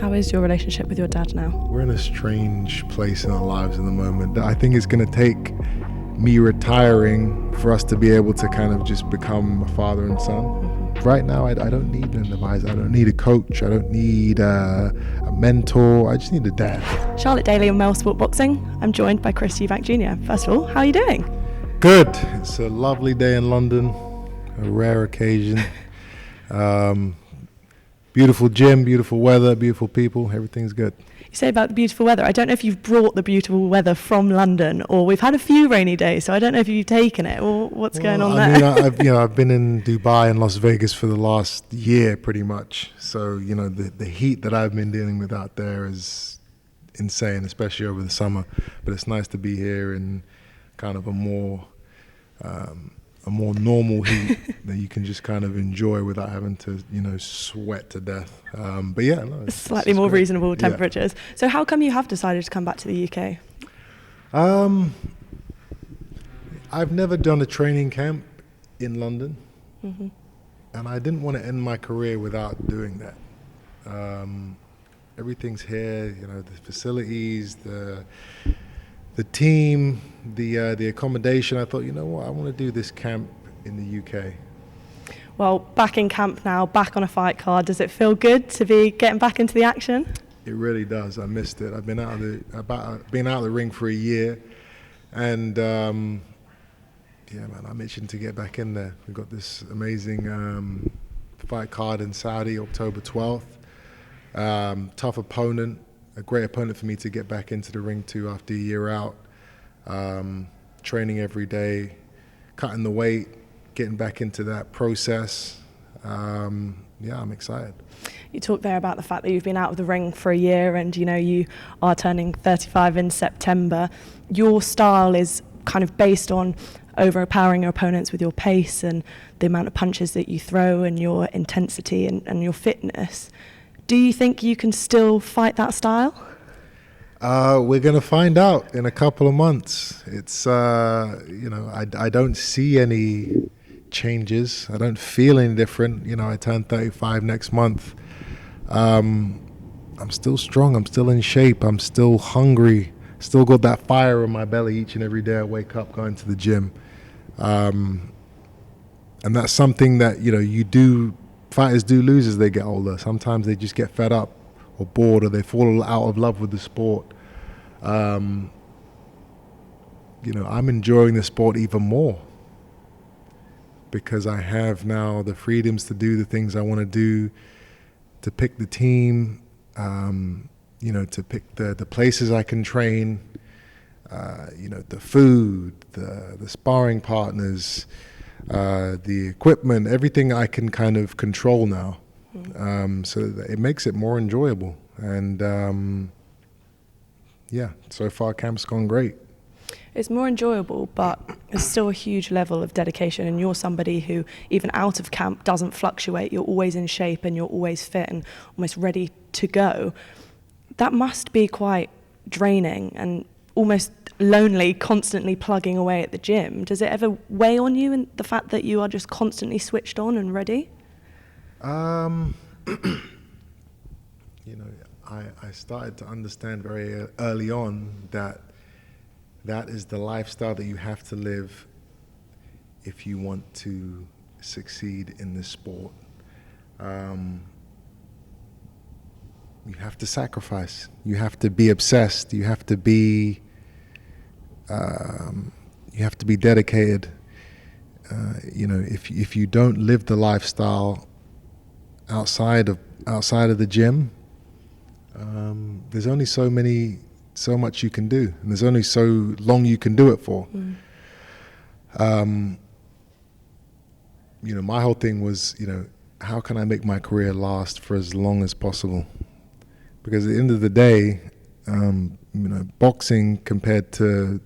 How is your relationship with your dad now? We're in a strange place in our lives in the moment. I think it's going to take me retiring for us to be able to kind of just become a father and son. Mm-hmm. Right now, I don't need an advisor. I don't need a coach. I don't need a mentor. I just need a dad. Charlotte Daly on Mailsport Boxing. I'm joined by Chris Eubank Jr. First of all, how are you doing? Good. It's a lovely day in London, a rare occasion. Beautiful gym, beautiful weather, beautiful people. Everything's good. You say about the beautiful weather. I don't know if you've brought the beautiful weather from London, or we've had a few rainy days, so I don't know if you've taken it or what's going on there. I mean, I've been in Dubai and Las Vegas for the last year, pretty much. So the heat that I've been dealing with out there is insane, especially over the summer. But it's nice to be here in kind of a more normal heat that you can just kind of enjoy without having to, sweat to death. But yeah, no, it's slightly more great. Reasonable temperatures. Yeah. So how come you have decided to come back to the UK? I've never done a training camp in London, mm-hmm. and I didn't want to end my career without doing that. Everything's here, the facilities, the team, the accommodation. I thought, I want to do this camp in the UK. Well, back in camp now, back on a fight card. Does it feel good to be getting back into the action? It really does. I missed it. I've been out of the ring for a year, and man, I'm itching to get back in there. We've got this amazing fight card in Saudi, October 12th. Tough opponent. A great opponent for me to get back into the ring to after a year out. Training every day, cutting the weight, getting back into that process. I'm excited. You talked there about the fact that you've been out of the ring for a year and you are turning 35 in September. Your style is kind of based on overpowering your opponents with your pace and the amount of punches that you throw and your intensity and your fitness. Do you think you can still fight that style? We're going to find out in a couple of months. It's, I don't see any changes. I don't feel any different. I turn 35 next month. I'm still strong. I'm still in shape. I'm still hungry. Still got that fire in my belly each and every day I wake up going to the gym. And that's something that, fighters do lose as they get older. Sometimes they just get fed up or bored, or they fall out of love with the sport. I'm enjoying the sport even more because I have now the freedoms to do the things I want to do, to pick the team, to pick the places I can train, the food, the sparring partners, the equipment, everything I can kind of control now. So that it makes it more enjoyable. And so far camp's gone great. It's more enjoyable, but it's still a huge level of dedication, and you're somebody who, even out of camp, doesn't fluctuate. You're always in shape and you're always fit and almost ready to go. That must be quite draining and almost lonely, constantly plugging away at the gym. Does it ever weigh on you in the fact that you are just constantly switched on and ready? I started to understand very early on that is the lifestyle that you have to live if you want to succeed in this sport. You have to sacrifice. You have to be obsessed. You have to be dedicated. If you don't live the lifestyle outside of the gym, there's only so much you can do, and there's only so long you can do it for. My whole thing was, how can I make my career last for as long as possible? Because at the end of the day, boxing compared to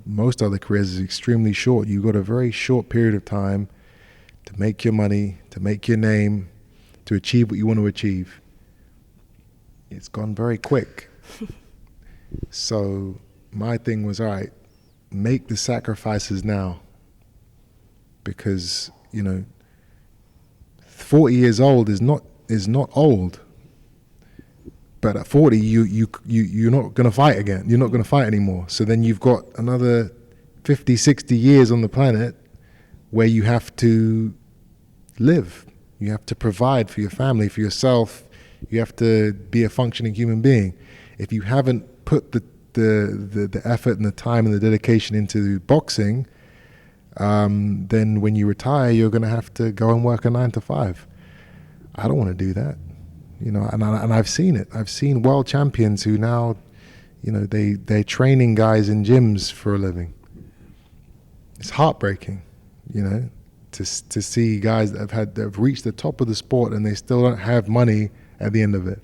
most other careers is extremely short. You've got a very short period of time to make your money, to make your name, to achieve what you want to achieve. It's gone very quick. So my thing was, all right, make the sacrifices now, because 40 years old is not old. But at 40, you're not going to fight again. You're not going to fight anymore. So then you've got another 50, 60 years on the planet where you have to live. You have to provide for your family, for yourself. You have to be a functioning human being. If you haven't put the effort and the time and the dedication into boxing, then when you retire, you're going to have to go and work a 9 to 5. I don't want to do that. You know, and I've seen it. I've seen world champions who now, you know, they're training guys in gyms for a living. It's heartbreaking, you know, to see guys that have reached the top of the sport and they still don't have money at the end of it.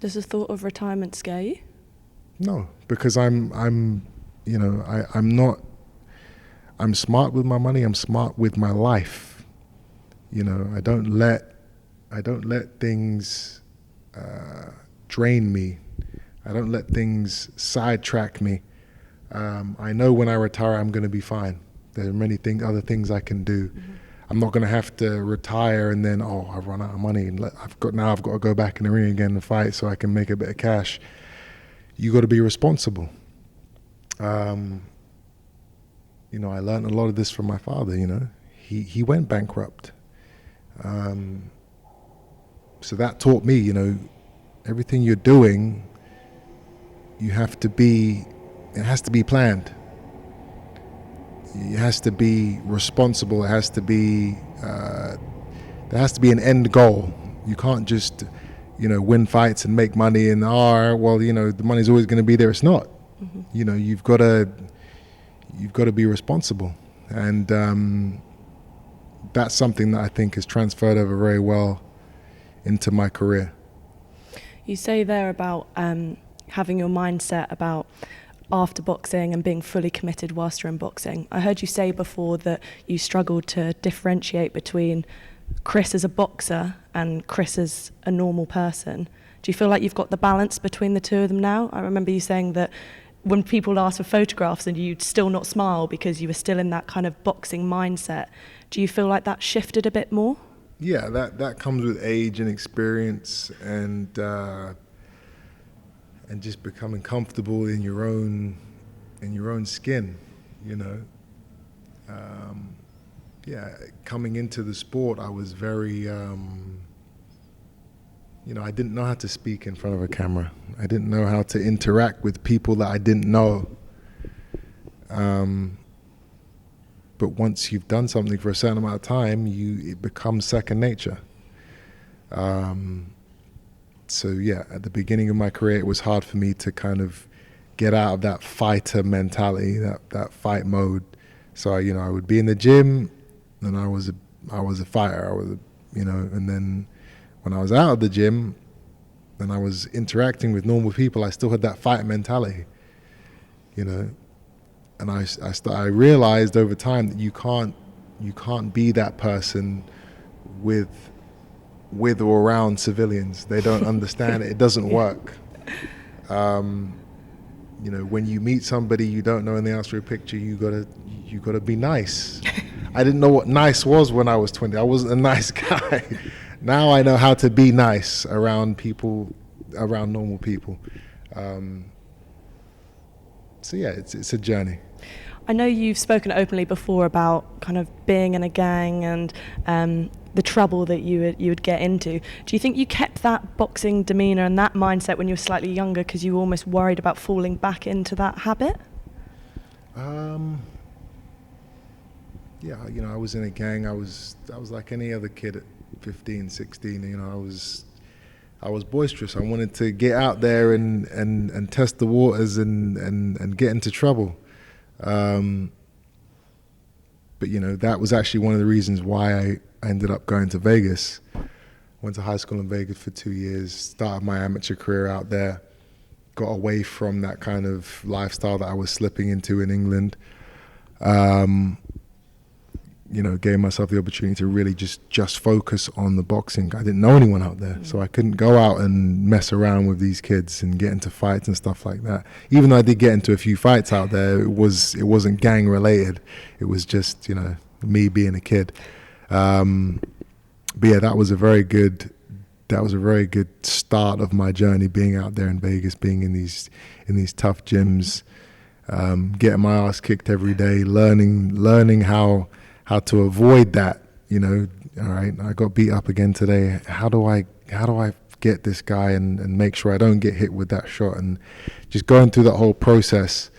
Does the thought of retirement scare you? No, because I'm smart with my money. I'm smart with my life. You know, I don't let things drain me. I don't let things sidetrack me. I know when I retire, I'm going to be fine. There are many other things I can do. Mm-hmm. I'm not going to have to retire and then, I've run out of money and I've got to go back in the ring again and fight so I can make a bit of cash. You got to be responsible. You know, I learned a lot of this from my father. You know, he went bankrupt. So that taught me, you know, everything you're doing, it has to be planned. It has to be responsible. It has to be, there has to be an end goal. You can't just, you know, win fights and make money and, well, you know, the money's always going to be there. It's not. Mm-hmm. You know, you've got to be responsible. And that's something that I think has transferred over very well into my career. You say there about having your mindset about after boxing and being fully committed whilst you're in boxing. I heard you say before that you struggled to differentiate between Chris as a boxer and Chris as a normal person. Do you feel like you've got the balance between the two of them now? I remember you saying that when people asked for photographs and you'd still not smile because you were still in that kind of boxing mindset. Do you feel like that shifted a bit more? Yeah, that comes with age and experience and just becoming comfortable in your own skin, you know. Coming into the sport, I was very, you know, I didn't know how to speak in front of a camera. I didn't know how to interact with people that I didn't know. But once you've done something for a certain amount of time, it becomes second nature. So yeah, at the beginning of my career, it was hard for me to kind of get out of that fighter mentality, that fight mode. So I would be in the gym, and I was a fighter. And then when I was out of the gym, and I was interacting with normal people, I still had that fight mentality, you know. And I realized over time that you can't be that person with or around civilians. They don't understand it. It doesn't work. You know, when you meet somebody you don't know and they ask for a picture, you gotta be nice. I didn't know what nice was when I was 20. I wasn't a nice guy. Now I know how to be nice around people, around normal people. So yeah, it's a journey. I know you've spoken openly before about kind of being in a gang and the trouble that you would get into. Do you think you kept that boxing demeanour and that mindset when you were slightly younger because you were almost worried about falling back into that habit? Yeah, you know, I was in a gang. I was like any other kid at 15, 16. You know, I was boisterous. I wanted to get out there and test the waters and get into trouble. But you know, that was actually one of the reasons why I ended up going to Vegas. Went to high school in Vegas for 2 years, started my amateur career out there, got away from that kind of lifestyle that I was slipping into in England. You know, gave myself the opportunity to really just focus on the boxing. I didn't know anyone out there, so I couldn't go out and mess around with these kids and get into fights and stuff like that. Even though I did get into a few fights out there, it wasn't gang related. It was just, you know, me being a kid. but yeah, that was a very good start of my journey, being out there in Vegas, being in these tough gyms, getting my ass kicked every day, learning how to avoid that. All right, I got beat up again today. How do I get this guy and make sure I don't get hit with that shot? And just going through that whole process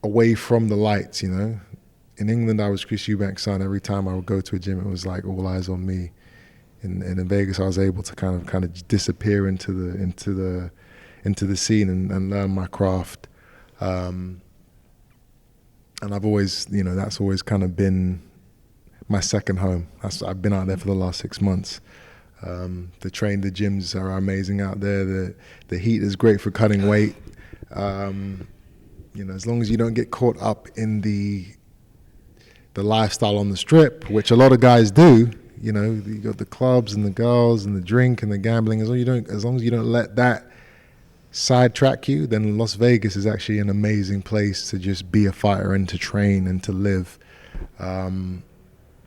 away from the lights. In England, I was Chris Eubank Snr. Every time I would go to a gym, it was like all eyes on me. And in Vegas, I was able to kind of disappear into the scene and learn my craft. And I've always, that's always kind of been my second home. I've been out there for the last 6 months. The gyms are amazing out there. The heat is great for cutting weight. As long as you don't get caught up in the lifestyle on the strip, which a lot of guys do. You got the clubs and the girls and the drink and the gambling. As long as you don't let that sidetrack you, then Las Vegas is actually an amazing place to just be a fighter and to train and to live.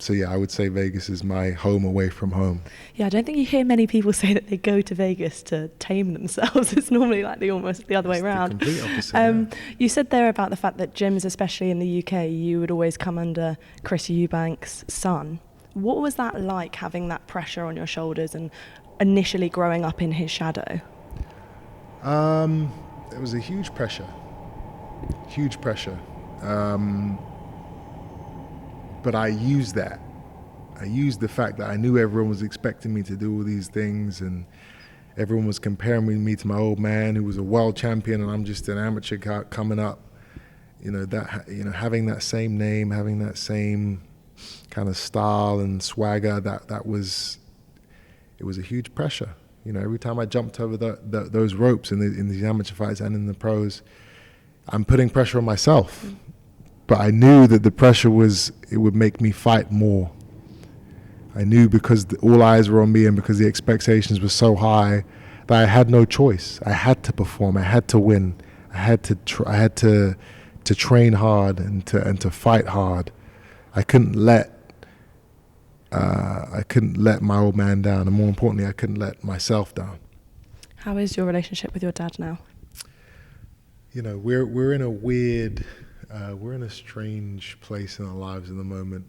So yeah, I would say Vegas is my home away from home. Yeah, I don't think you hear many people say that they go to Vegas to tame themselves. It's normally like almost the other way around. The complete opposite. You said there about the fact that gyms, especially in the UK, you would always come under Chris Eubank's son. What was that like, having that pressure on your shoulders and initially growing up in his shadow? It was a huge pressure. But I used that. I used the fact that I knew everyone was expecting me to do all these things, and everyone was comparing me to my old man who was a world champion, and I'm just an amateur coming up. Having that same name, having that same kind of style and swagger, it was a huge pressure. Every time I jumped over those ropes in these amateur fights and in the pros, I'm putting pressure on myself. But I knew that the pressure it would make me fight more. I knew because all eyes were on me and because the expectations were so high that I had no choice. I had to perform. I had to win. I had to train hard and to fight hard. I couldn't let my old man down, and more importantly, I couldn't let myself down. How is your relationship with your dad now? We're in a weird, we're in a strange place in our lives in the moment.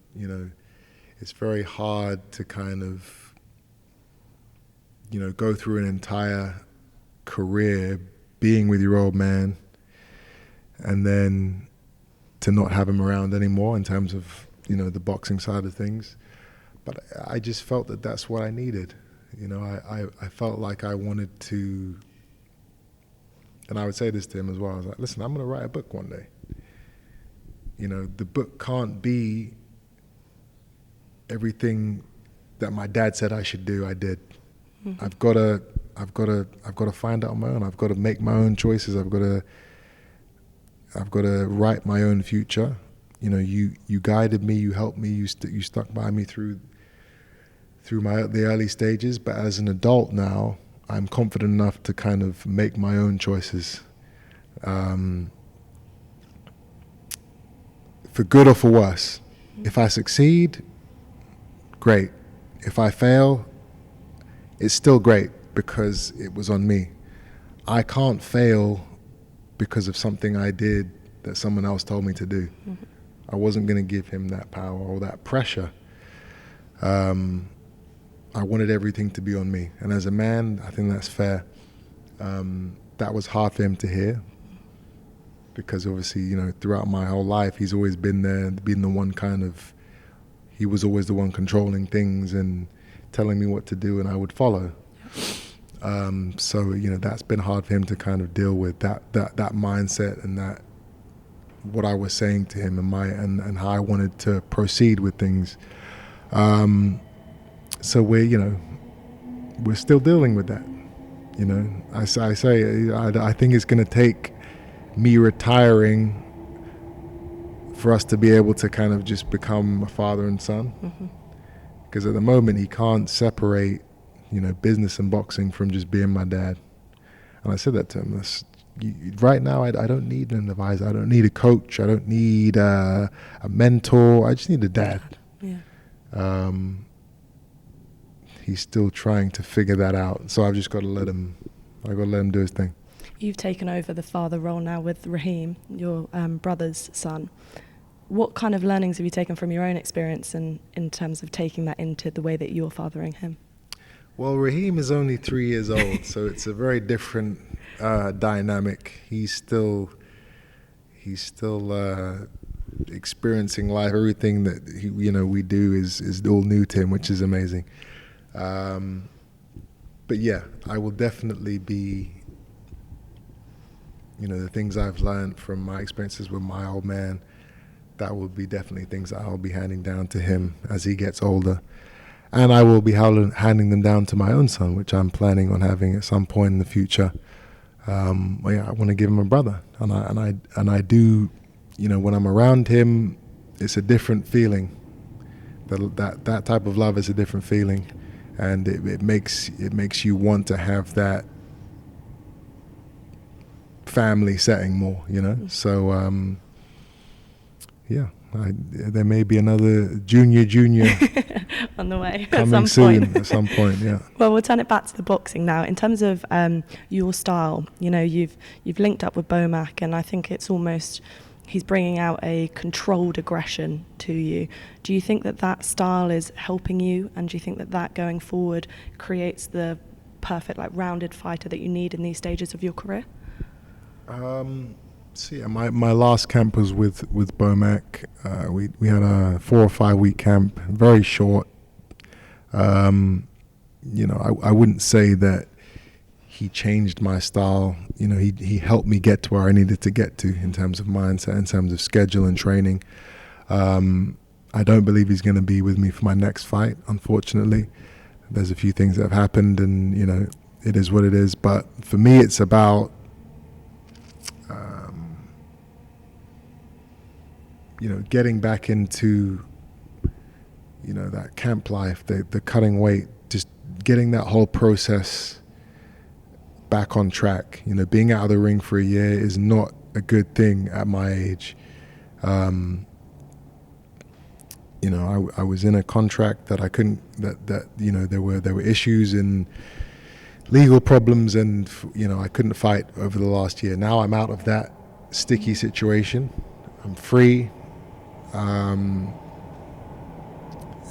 It's very hard to kind of, go through an entire career being with your old man, and then to not have him around anymore in terms of, the boxing side of things. But I just felt that that's what I needed. I felt like I wanted to, and I would say this to him as well. I was like, listen, I'm going to write a book one day. The book can't be everything that my dad said I should do. I did. Mm-hmm. I've got to find out on my own. I've got to make my own choices. I've got to write my own future. You guided me, you helped me, you stuck by me through the early stages. But as an adult now, I'm confident enough to kind of make my own choices, for good or for worse. If I succeed, great. If I fail, it's still great because it was on me. I can't fail because of something I did that someone else told me to do. Mm-hmm. I wasn't going to give him that power or that pressure. I wanted everything to be on me. And as a man, I think that's fair. That was hard for him to hear because obviously, throughout my whole life, he's always been there, been the one he was always the one controlling things and telling me what to do, and I would follow. So, that's been hard for him to kind of deal with, that mindset and that what I was saying to him and how I wanted to proceed with things. So we're still dealing with that. I think it's going to take me retiring for us to be able to kind of just become a father and son. Mm-hmm. Because at the moment he can't separate, business and boxing from just being my dad. And I said that to him. Right now, I don't need an advisor. I don't need a coach. I don't need a mentor. I just need a dad. Yeah. he's still trying to figure that out. So I've just got to let him. I've got to let him do his thing. You've taken over the father role now with Raheem, your brother's son. What kind of learnings have you taken from your own experience and in terms of taking that into the way that you're fathering him? Well, Raheem is only 3 years old, so it's a very different dynamic. He's still experiencing life. Everything that we do is all new to him, which is amazing. But yeah, I will definitely be. The things I've learned from my experiences with my old man, that will be definitely things that I'll be handing down to him as he gets older. And I will be handing them down to my own son, which I'm planning on having at some point in the future. I want to give him a brother. And I do, when I'm around him, it's a different feeling. That type of love is a different feeling. And it makes you want to have that family setting more, So, there may be another junior on the way coming soon at some point. Yeah. Well, we'll turn it back to the boxing now. In terms of your style, you've linked up with Bomac, and I think it's almost he's bringing out a controlled aggression to you. Do you think that style is helping you, and do you think that going forward creates the perfect rounded fighter that you need in these stages of your career? My last camp was with Bomac. We had a 4 or 5 week camp, very short. I wouldn't say that he changed my style. He helped me get to where I needed to get to in terms of mindset, in terms of schedule and training. I don't believe he's going to be with me for my next fight, unfortunately. There's a few things that have happened, and it is what it is. But for me, it's about getting back into, that camp life, the cutting weight, just getting that whole process back on track. Being out of the ring for a year is not a good thing at my age. I was in a contract that I couldn't, there were issues and legal problems, and, I couldn't fight over the last year. Now I'm out of that sticky situation. I'm free.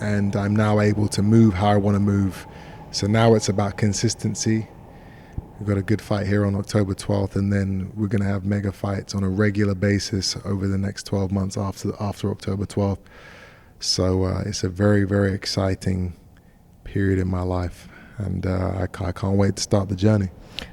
And I'm now able to move how I want to move. So now it's about consistency. We've got a good fight here on October 12th, and then we're going to have mega fights on a regular basis over the next 12 months after October 12th. So it's a very, very exciting period in my life, and I can't wait to start the journey.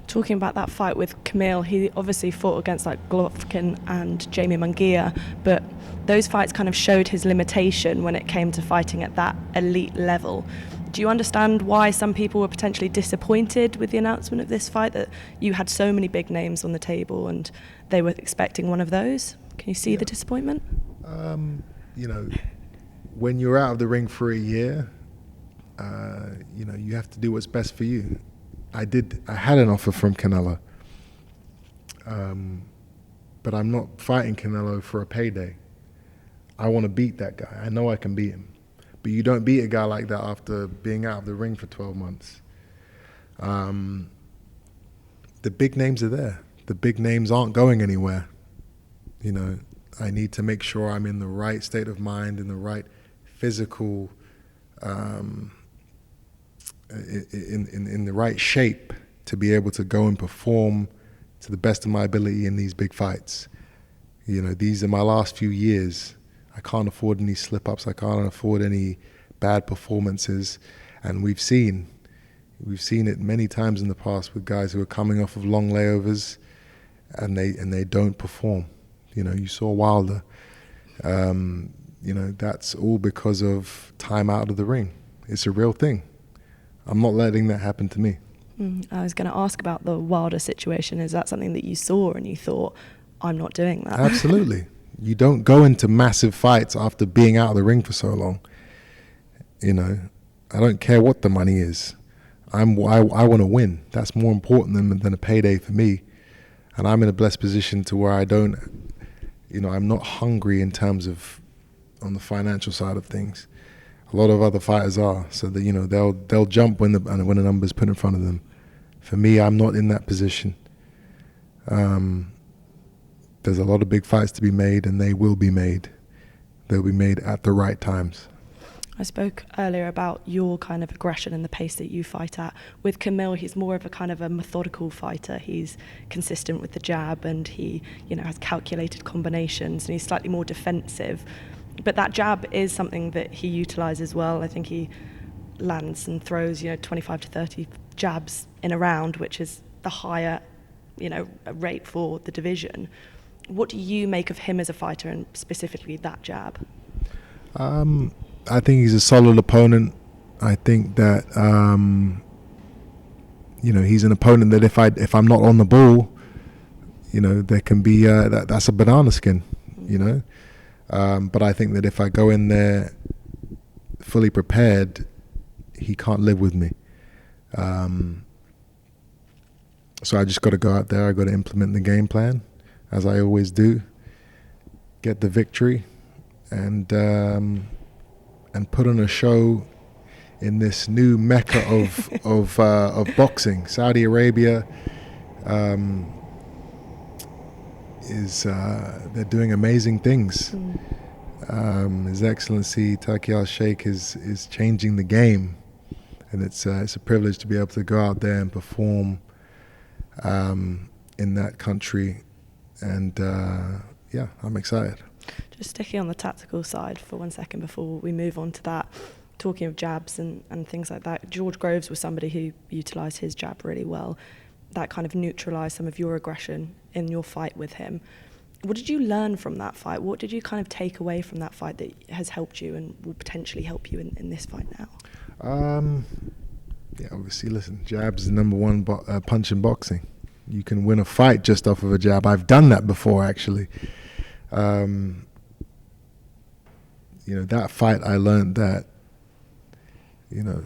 Talking about that fight with Kamil, he obviously fought against Golovkin and Jamie Munguia, but those fights kind of showed his limitation when it came to fighting at that elite level. Do you understand why some people were potentially disappointed with the announcement of this fight, that you had so many big names on the table and they were expecting one of those? Can you see the disappointment? When you're out of the ring for a year, you have to do what's best for you. I had an offer from Canelo, but I'm not fighting Canelo for a payday. I want to beat that guy. I know I can beat him. But you don't beat a guy like that after being out of the ring for 12 months. The big names are there. The big names aren't going anywhere. I need to make sure I'm in the right state of mind, in the right physical, in the right shape to be able to go and perform to the best of my ability in these big fights. These are my last few years. I can't afford any slip-ups. I can't afford any bad performances. And we've seen it many times in the past with guys who are coming off of long layovers and they don't perform. You saw Wilder. That's all because of time out of the ring. It's a real thing. I'm not letting that happen to me. I was going to ask about the Wilder situation. Is that something that you saw and you thought, I'm not doing that? Absolutely. You don't go into massive fights after being out of the ring for so long. I don't care what the money is. I want to win. That's more important than a payday for me. And I'm in a blessed position to where I'm not hungry in terms of on the financial side of things. A lot of other fighters are. So that, you know, they'll jump when the number's put in front of them. For me, I'm not in that position. There's a lot of big fights to be made, and they will be made. They'll be made at the right times. I spoke earlier about your kind of aggression and the pace that you fight at. With Kamil, he's more of a kind of a methodical fighter. He's consistent with the jab, and he, you know, has calculated combinations, and he's slightly more defensive. But that jab is something that he utilises well. I think he lands and throws, you know, 25 to 30 jabs in a round, which is the higher, you know, rate for the division. What do you make of him as a fighter, and specifically that jab? I think he's a solid opponent. I think that you know, he's an opponent that if I'm not on the ball, you know, there can be that's a banana skin, you know. But I think that if I go in there fully prepared, he can't live with me. So I just got to go out there. I got to implement the game plan, as I always do, get the victory, and put on a show in this new mecca of boxing. Saudi Arabia they're doing amazing things. His Excellency Turki al-Sheikh is changing the game, and it's a privilege to be able to go out there and perform in that country, and yeah, I'm excited. Just sticking on the tactical side for 1 second before we move on to that, talking of jabs and things like that, George Groves was somebody who utilised his jab really well. That kind of neutralised some of your aggression in your fight with him. What did you learn from that fight? What did you kind of take away from that fight that has helped you and will potentially help you in this fight now? Yeah, obviously, listen, jab's the number one punch in boxing. You can win a fight just off of a jab. I've done that before, actually. You know, that fight, I learned that, you know,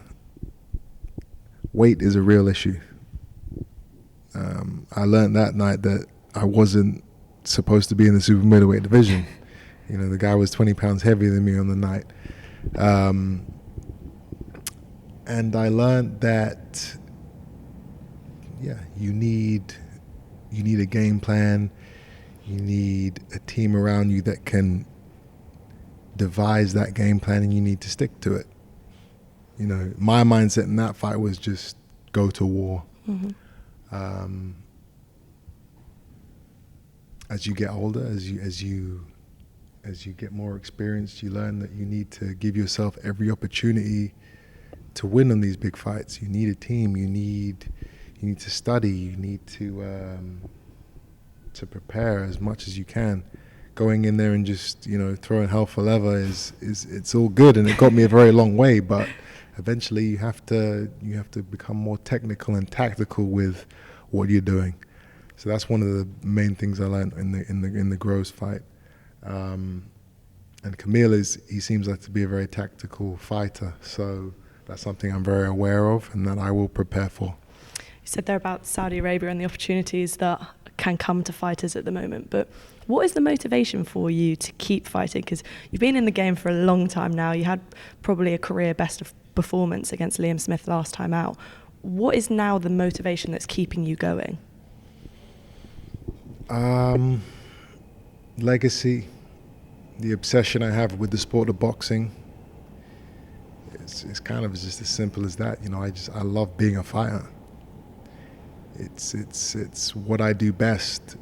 weight is a real issue. I learned that night that I wasn't supposed to be in the super middleweight division. You know, the guy was 20 pounds heavier than me on the night. And I learned that, yeah, you need a game plan. You need a team around you that can devise that game plan, and you need to stick to it. You know, my mindset in that fight was just go to war. Mm-hmm. As you get older, as you get more experienced, you learn that you need to give yourself every opportunity to win on these big fights. You need a team. You need to study. You need to prepare as much as you can. Going in there and just, you know, throwing hell for leather is it's all good, and it got me a very long way. But eventually, you have to become more technical and tactical with what you're doing. So that's one of the main things I learned in the Groves fight. And Kamil seems like to be a very tactical fighter. So that's something I'm very aware of and that I will prepare for. You said there about Saudi Arabia and the opportunities that can come to fighters at the moment, but what is the motivation for you to keep fighting? Because you've been in the game for a long time now. You had probably a career best of performance against Liam Smith last time out. What is now the motivation that's keeping you going? Legacy, the obsession I have with the sport of boxing. It's kind of just as simple as that. You know, I love being a fighter. It's what I do best.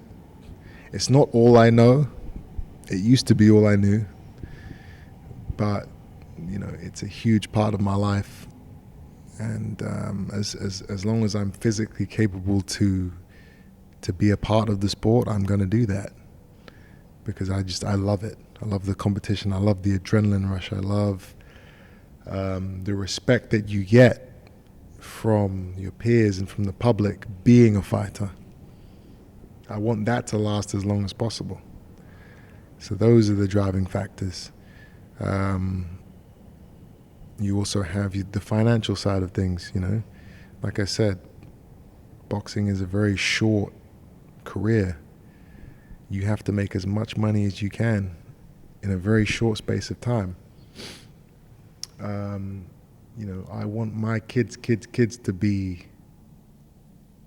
It's not all I know. It used to be all I knew, but you know, it's a huge part of my life. And as long as I'm physically capable to be a part of the sport, I'm going to do that, because I love it. I love the competition. I love the adrenaline rush. I love the respect that you get from your peers and from the public being a fighter. I want that to last as long as possible. So those are the driving factors. You also have the financial side of things, you know. Like I said, boxing is a very short career. You have to make as much money as you can in a very short space of time. You know, I want my kids to be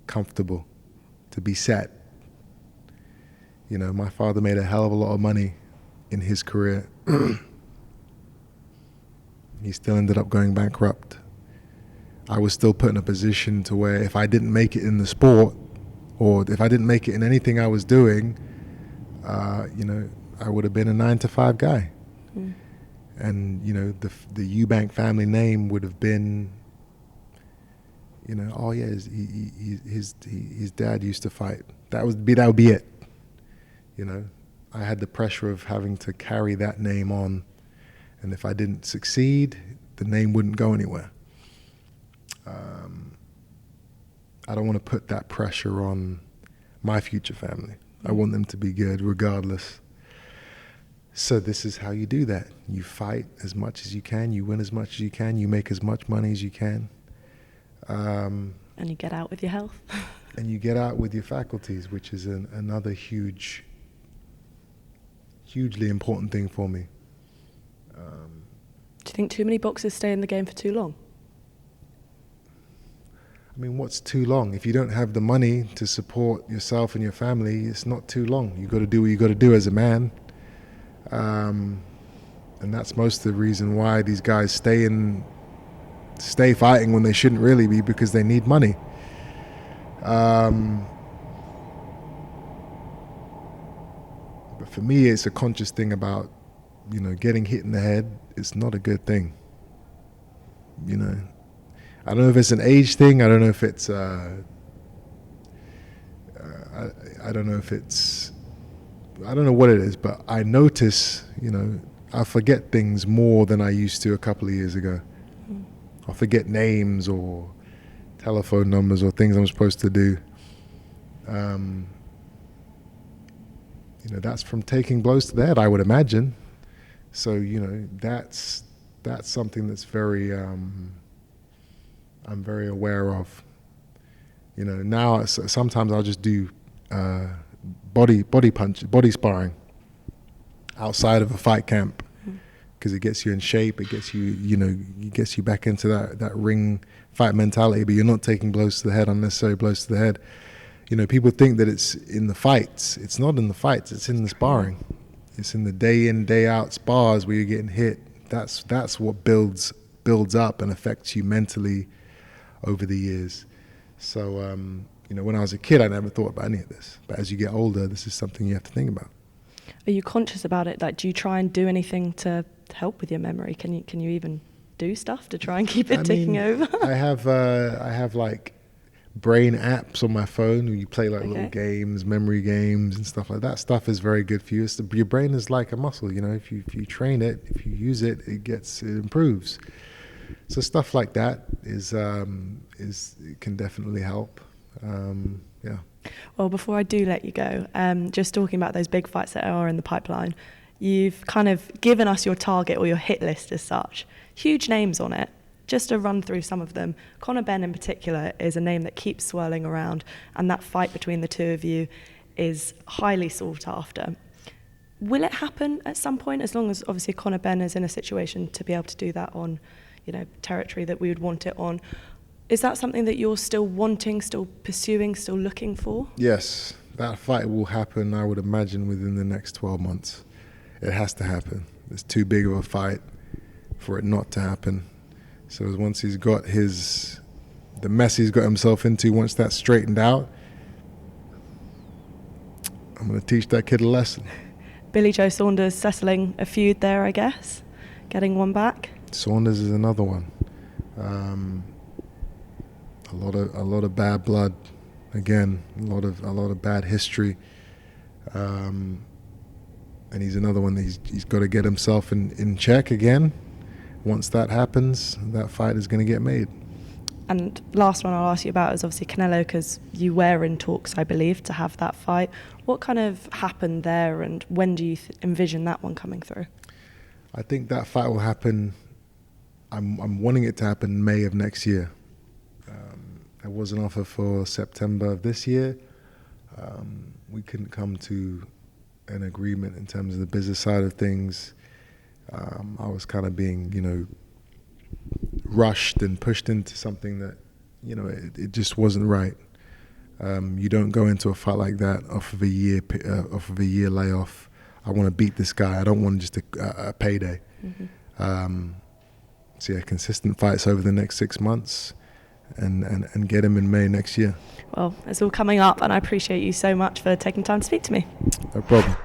comfortable, to be set. You know, my father made a hell of a lot of money in his career. He still ended up going bankrupt. I was still put in a position to where if I didn't make it in the sport, or if I didn't make it in anything I was doing, you know, I would have been a 9-to-5 guy. Mm. And, you know, the Eubank family name would have been, you know, oh yeah, his dad used to fight. That would be it. You know, I had the pressure of having to carry that name on, and if I didn't succeed, the name wouldn't go anywhere. I don't want to put that pressure on my future family. I want them to be good regardless. So this is how you do that. You fight as much as you can, you win as much as you can, you make as much money as you can. And you get out with your health. And you get out with your faculties, which is another hugely important thing for me. Do you think too many boxers stay in the game for too long? I mean, what's too long? If you don't have the money to support yourself and your family, it's not too long. You got to do what you got to do as a man. And that's most of the reason why these guys stay fighting when they shouldn't really be, because they need money. But for me, it's a conscious thing about, you know, getting hit in the head. It's not a good thing. You know, I don't know if it's an age thing. I don't know if it's, I don't know if it's, I don't know what it is, but I notice, you know, I forget things more than I used to a couple of years ago. Mm. I forget names or telephone numbers or things I'm supposed to do. You know, that's from taking blows to the head, I would imagine. So, you know, that's something that's very, I'm very aware of. You know, now sometimes I'll just do body sparring outside of a fight camp, because it gets you in shape. It gets you, you know, it gets you back into that ring fight mentality. But you're not taking blows to the head, unnecessary blows to the head. You know, people think that it's in the fights. It's not in the fights. It's in the sparring. It's in the day in, day out spars where you're getting hit. That's what builds up and affects you mentally over the years. So, you know, when I was a kid, I never thought about any of this. But as you get older, this is something you have to think about. Are you conscious about it? Like, do you try and do anything to help with your memory? Can you even do stuff to try and keep it ticking over? I have like brain apps on my phone where you play like little games, memory games and stuff like that. Stuff is very good for you. Your brain is like a muscle, you know. If you train it, if you use it, it improves. So stuff like that it can definitely help. Yeah. Well, before I do let you go, just talking about those big fights that are in the pipeline, you've kind of given us your target or your hit list as such. Huge names on it. Just to run through some of them, Conor Benn in particular is a name that keeps swirling around, and that fight between the two of you is highly sought after. Will it happen at some point, as long as obviously Conor Benn is in a situation to be able to do that on, you know, territory that we would want it on? Is that something that you're still wanting, still pursuing, still looking for? Yes, that fight will happen, I would imagine, within the next 12 months. It has to happen. It's too big of a fight for it not to happen. So once he's got the mess he's got himself into, once that's straightened out, I'm going to teach that kid a lesson. Billy Joe Saunders settling a feud there, I guess, getting one back. Saunders is another one. A lot of bad blood, again, a lot of bad history, and he's another one that he's got to get himself in check again. Once that happens, that fight is going to get made. And last one I'll ask you about is obviously Canelo, because you were in talks, I believe, to have that fight. What kind of happened there, and when do you envision that one coming through? I think that fight will happen. I'm wanting it to happen May of next year. There was an offer for September of this year. We couldn't come to an agreement in terms of the business side of things. I was kind of being, you know, rushed and pushed into something that, you know, it just wasn't right. You don't go into a fight like that off of a year layoff. I want to beat this guy. I don't want just a payday. So yeah, consistent fights over the next 6 months, and get him in May next year. Well, it's all coming up, and I appreciate you so much for taking time to speak to me. No problem.